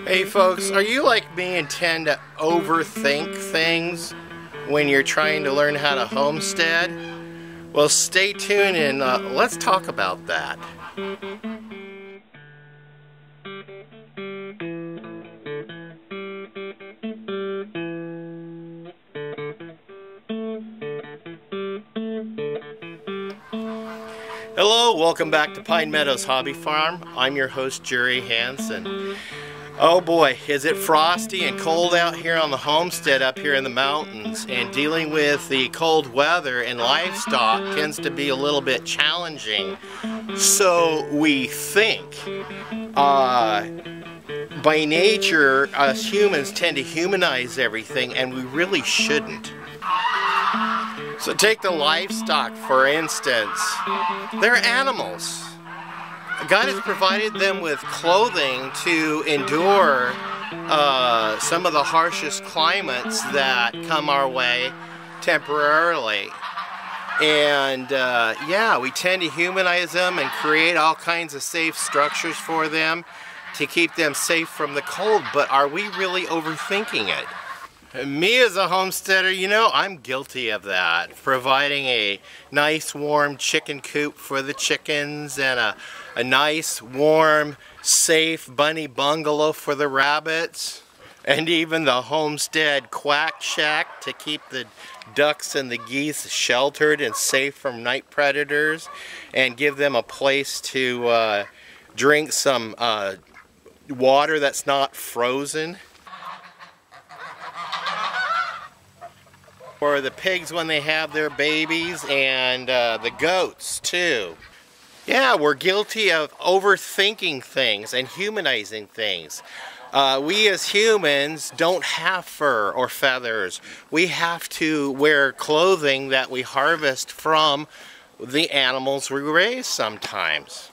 Hey folks, are you like me and tend to overthink things when you're trying to learn how to homestead? Well, stay tuned and let's talk about that. Hello, welcome back to Pine Meadows Hobby Farm. I'm your host, Jerry Hansen. Oh boy, is it frosty and cold out here on the homestead up here in the mountains, and dealing with the cold weather and livestock tends to be a little bit challenging. So we think. By nature, us humans tend to humanize everything, and we really shouldn't. So take the livestock, for instance. They're animals. God has provided them with clothing to endure some of the harshest climates that come our way temporarily. And yeah, we tend to humanize them and create all kinds of safe structures for them to keep them safe from the cold. But are we really overthinking it? Me as a homesteader, you know, I'm guilty of that. Providing a nice warm chicken coop for the chickens and a nice warm safe bunny bungalow for the rabbits, and even the homestead quack shack to keep the ducks and the geese sheltered and safe from night predators, and give them a place to drink some water that's not frozen. For the pigs when they have their babies, and the goats too. Yeah, we're guilty of overthinking things and humanizing things. We as humans don't have fur or feathers. We have to wear clothing that we harvest from the animals we raise sometimes.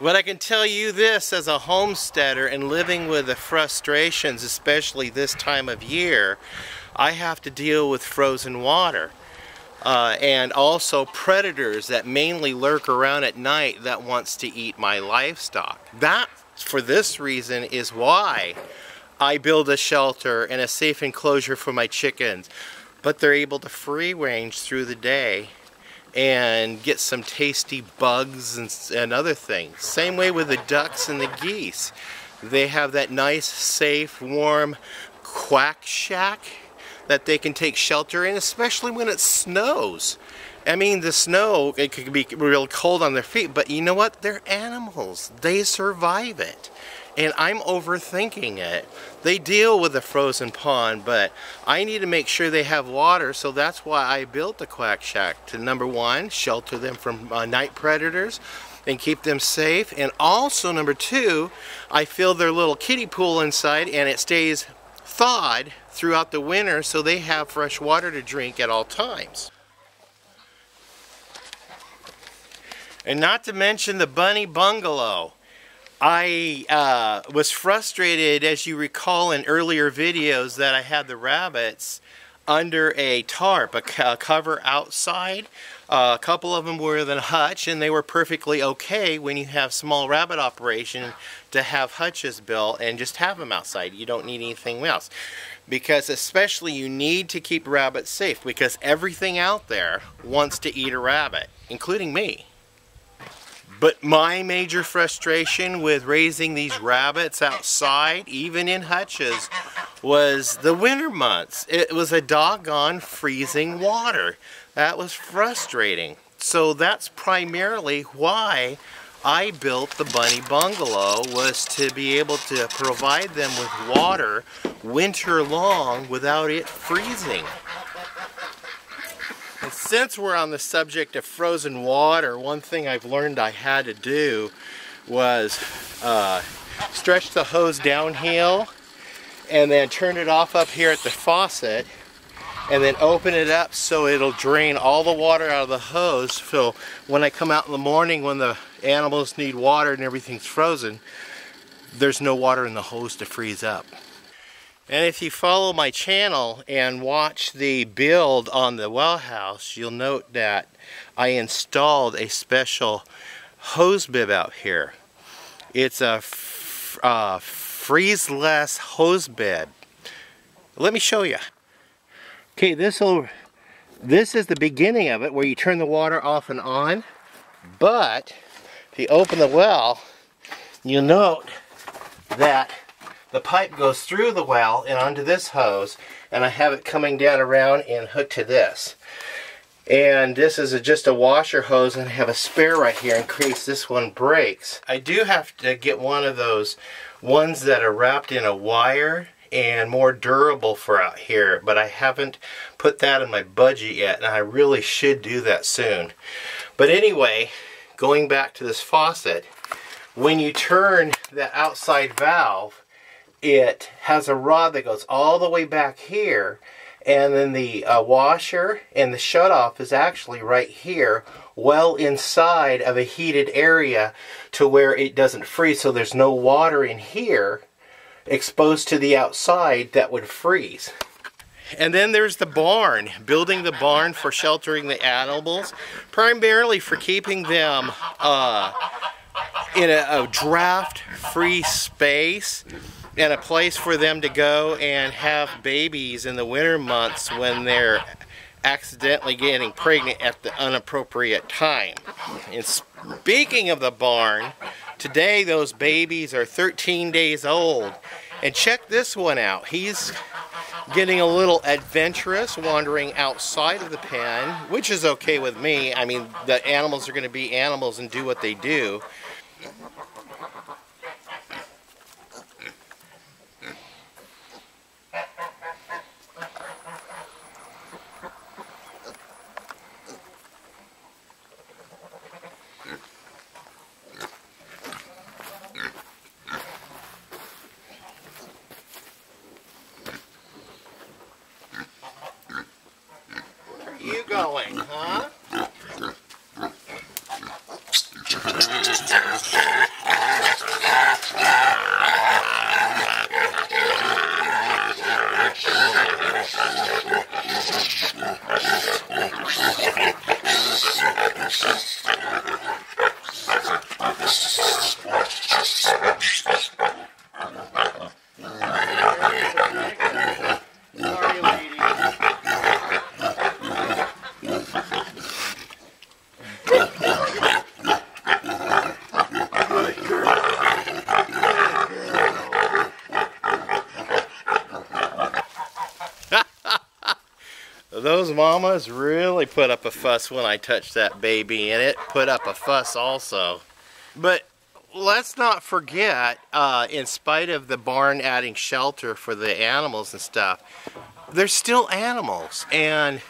But I can tell you this, as a homesteader and living with the frustrations, especially this time of year, I have to deal with frozen water and also predators that mainly lurk around at night that wants to eat my livestock. That, for this reason, is why I build a shelter and a safe enclosure for my chickens. But they're able to free range through the day and get some tasty bugs and other things. Same way with the ducks and the geese. They have that nice, safe, warm quack shack that they can take shelter in, especially when it snows. I mean, the snow, it could be real cold on their feet, but you know what? They're animals. They survive it. And I'm overthinking it. They deal with the frozen pond, but I need to make sure they have water, so that's why I built the quack shack, to number one, shelter them from night predators and keep them safe. And also, number two, I fill their little kiddie pool inside, and it stays thawed throughout the winter, so they have fresh water to drink at all times. And not to mention the bunny bungalow. I was frustrated, as you recall in earlier videos, that I had the rabbits under a tarp, a cover outside. A couple of them were in a hutch, and they were perfectly okay when you have small rabbit operation to have hutches built and just have them outside. You don't need anything else. Because especially you need to keep rabbits safe, because everything out there wants to eat a rabbit, including me. But my major frustration with raising these rabbits outside, even in hutches, was the winter months. It was a doggone freezing water. That was frustrating. So that's primarily why I built the bunny bungalow, was to be able to provide them with water winter long without it freezing. And since we're on the subject of frozen water, one thing I've learned I had to do was stretch the hose downhill and then turn it off up here at the faucet, and then open it up so it'll drain all the water out of the hose. So when I come out in the morning when the animals need water and everything's frozen, there's no water in the hose to freeze up. And if you follow my channel and watch the build on the well house, you'll note that I installed a special hose bib out here. It's a freeze-less hose bib. Let me show you. Okay, this is the beginning of it, where you turn the water off and on. But if you open the well, you'll note that the pipe goes through the well and onto this hose, and I have it coming down around and hooked to this. And this is just a washer hose, and I have a spare right here in case this one breaks. I do have to get one of those ones that are wrapped in a wire and more durable for out here, but I haven't put that in my budget yet, and I really should do that soon. But anyway, going back to this faucet, when you turn that outside valve, it has a rod that goes all the way back here, and then the washer and the shutoff is actually right here, well inside of a heated area to where it doesn't freeze, so there's no water in here exposed to the outside that would freeze. And then there's the barn, building the barn for sheltering the animals, primarily for keeping them in a draft-free space and a place for them to go and have babies in the winter months when they're accidentally getting pregnant at the inappropriate time. And speaking of the barn, today those babies are 13 days old. And check this one out. He's getting a little adventurous, wandering outside of the pen, which is okay with me. I mean, the animals are going to be animals and do what they do. You going, huh? Those mamas really put up a fuss when I touched that baby, and it put up a fuss also. But let's not forget, in spite of the barn adding shelter for the animals and stuff, they're still animals, and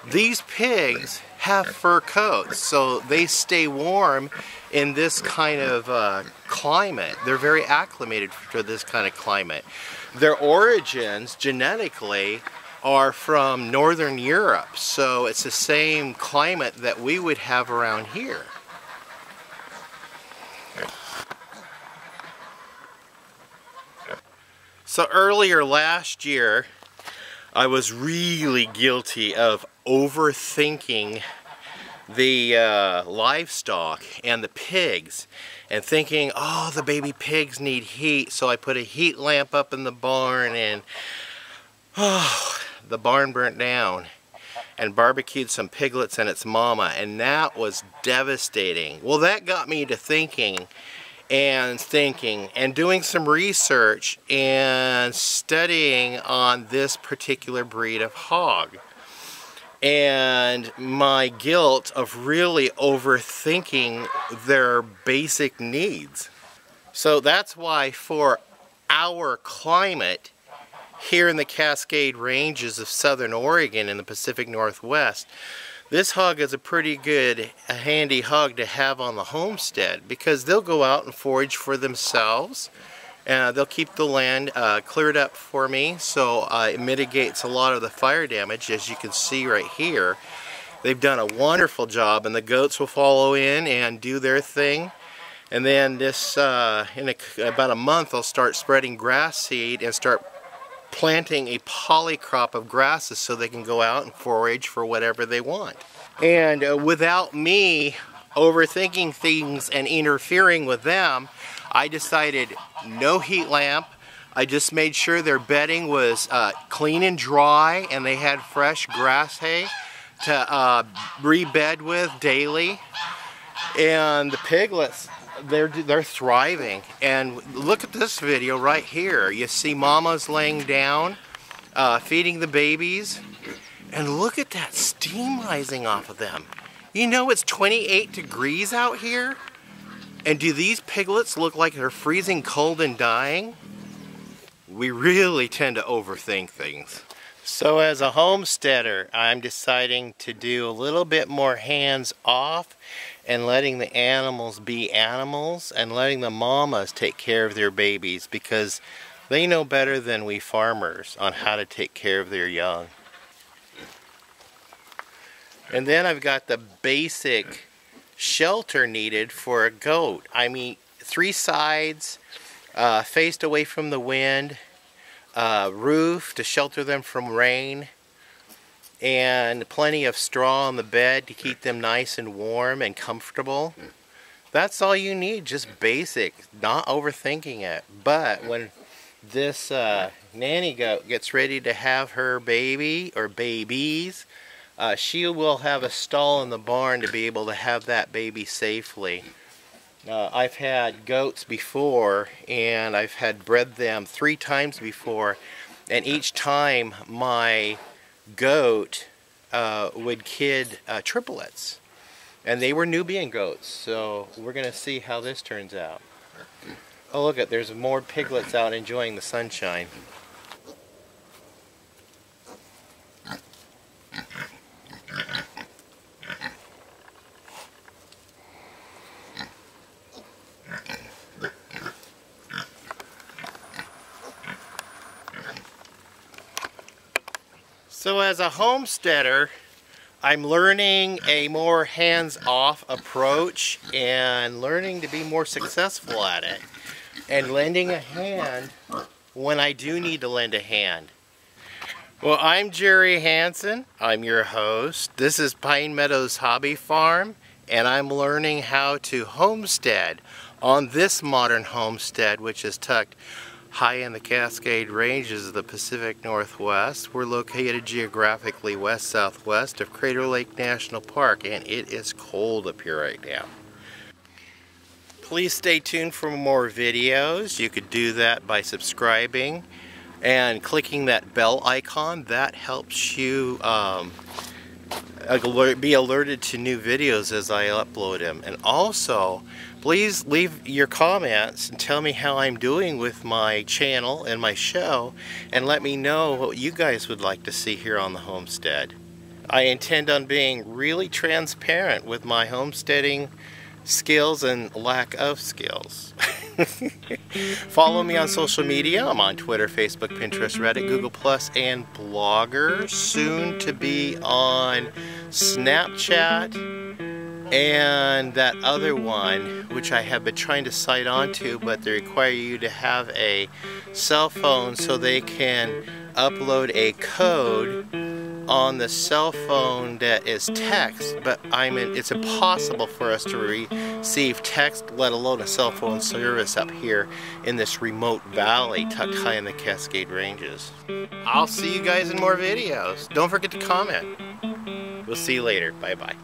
these pigs have fur coats, so they stay warm in this kind of climate. They're very acclimated to this kind of climate. Their origins, genetically, are from Northern Europe, so it's the same climate that we would have around here. So earlier last year, I was really guilty of overthinking the livestock and the pigs, and thinking, oh, the baby pigs need heat, so I put a heat lamp up in the barn, and oh, the barn burnt down, and barbecued some piglets and its mama, and that was devastating. Well, that got me to thinking and doing some research and studying on this particular breed of hog, and my guilt of really overthinking their basic needs. So that's why for our climate here in the Cascade Ranges of southern Oregon in the Pacific Northwest, this hog is a pretty good, handy hog to have on the homestead, because they'll go out and forage for themselves, and they'll keep the land cleared up for me, so it mitigates a lot of the fire damage, as you can see right here. They've done a wonderful job, and the goats will follow in and do their thing. And then this, in about a month, I'll start spreading grass seed and start planting a polycrop of grasses so they can go out and forage for whatever they want. And without me overthinking things and interfering with them, I decided no heat lamp. I just made sure their bedding was clean and dry, and they had fresh grass hay to re-bed with daily. And the piglets, they're thriving. And look at this video right here. You see mamas laying down, feeding the babies, and look at that steam rising off of them. You know it's 28 degrees out here? And do these piglets look like they're freezing cold and dying? We really tend to overthink things. So as a homesteader, I'm deciding to do a little bit more hands-off and letting the animals be animals and letting the mamas take care of their babies, because they know better than we farmers on how to take care of their young. And then I've got the basic shelter needed for a goat. I mean, 3 sides, faced away from the wind, roof to shelter them from rain, and plenty of straw on the bed to keep them nice and warm and comfortable. That's all you need, just basic, not overthinking it. But when this nanny goat gets ready to have her baby or babies, she will have a stall in the barn to be able to have that baby safely. I've had goats before, and I've had bred them 3 times before, and each time my goat would kid triplets, and they were Nubian goats. So we're gonna see how this turns out. Oh, look at, there's more piglets out enjoying the sunshine. So as a homesteader, I'm learning a more hands-off approach and learning to be more successful at it, and lending a hand when I do need to lend a hand. Well, I'm Jerry Hansen. I'm your host. This is Pine Meadows Hobby Farm, and I'm learning how to homestead on this modern homestead, which is tucked high in the Cascade Ranges of the Pacific Northwest. We're located geographically west-southwest of Crater Lake National Park, and it is cold up here right now. Please stay tuned for more videos. You could do that by subscribing and clicking that bell icon. That helps you be alerted to new videos as I upload them. And also, please leave your comments and tell me how I'm doing with my channel and my show, and let me know what you guys would like to see here on the homestead. I intend on being really transparent with my homesteading skills and lack of skills. Follow me on social media. I'm on Twitter, Facebook, Pinterest, Reddit, Google+, and Blogger. Soon to be on Snapchat and that other one, which I have been trying to sign on to, but they require you to have a cell phone so they can upload a code on the cell phone that is text, but it's impossible for us to receive text, let alone a cell phone service up here in this remote valley tucked high in the Cascade Ranges. I'll see you guys in more videos. Don't forget to comment. We'll see you later. Bye-bye.